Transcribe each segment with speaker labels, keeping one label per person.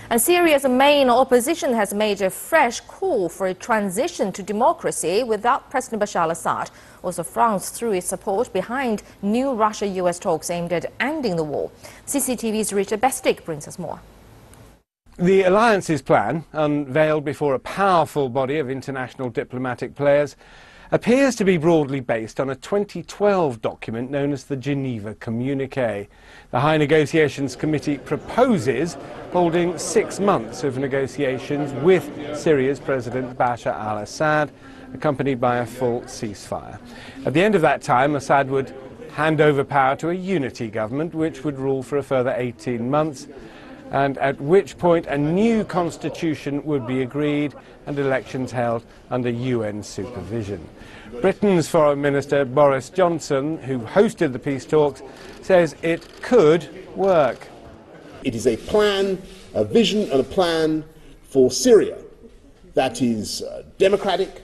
Speaker 1: And Syria's main opposition has made a fresh call for a transition to democracy without President Bashar al-Assad. Also, France threw its support behind new Russia-US talks aimed at ending the war. CCTV's Richard Bestic brings us more.
Speaker 2: The alliance's plan, unveiled before a powerful body of international diplomatic players, appears to be broadly based on a 2012 document known as the Geneva Communiqué. The High Negotiations Committee proposes holding 6 months of negotiations with Syria's President Bashar al-Assad, accompanied by a full ceasefire. At the end of that time, Assad would hand over power to a unity government, which would rule for a further 18 months, and at which point a new constitution would be agreed and elections held under UN supervision. Britain's Foreign Minister Boris Johnson, who hosted the peace talks, says it could work.
Speaker 3: It is a plan, a vision and a plan for Syria that is democratic,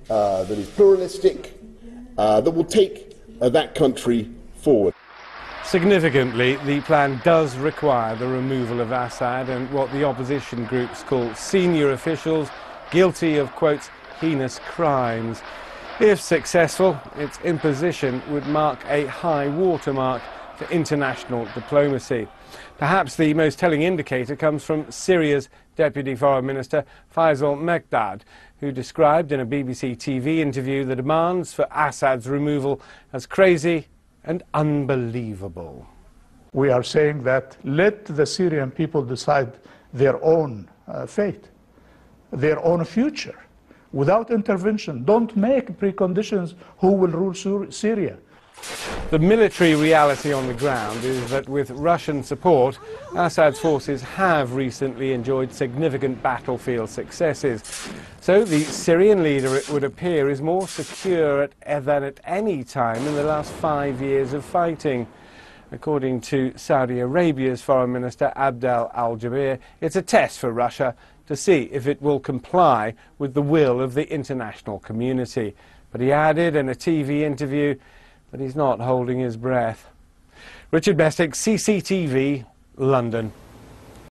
Speaker 3: that is pluralistic, that will take that country forward.
Speaker 2: Significantly, the plan does require the removal of Assad and what the opposition groups call senior officials guilty of, quote, heinous crimes. If successful, its imposition would mark a high watermark for international diplomacy. Perhaps the most telling indicator comes from Syria's Deputy Foreign Minister Faisal Mekdad, who described in a BBC TV interview the demands for Assad's removal as crazy and unbelievable.
Speaker 4: We are saying that let the Syrian people decide their own fate, their own future, without intervention. Don't make preconditions who will rule Syria.
Speaker 2: The military reality on the ground is that with Russian support, Assad's forces have recently enjoyed significant battlefield successes. So the Syrian leader, it would appear, is more secure than at any time in the last 5 years of fighting. According to Saudi Arabia's Foreign Minister Abdel al-Jubeir, it's a test for Russia to see if it will comply with the will of the international community. But he added in a TV interview that he's not holding his breath. Richard Bestick, CCTV, London.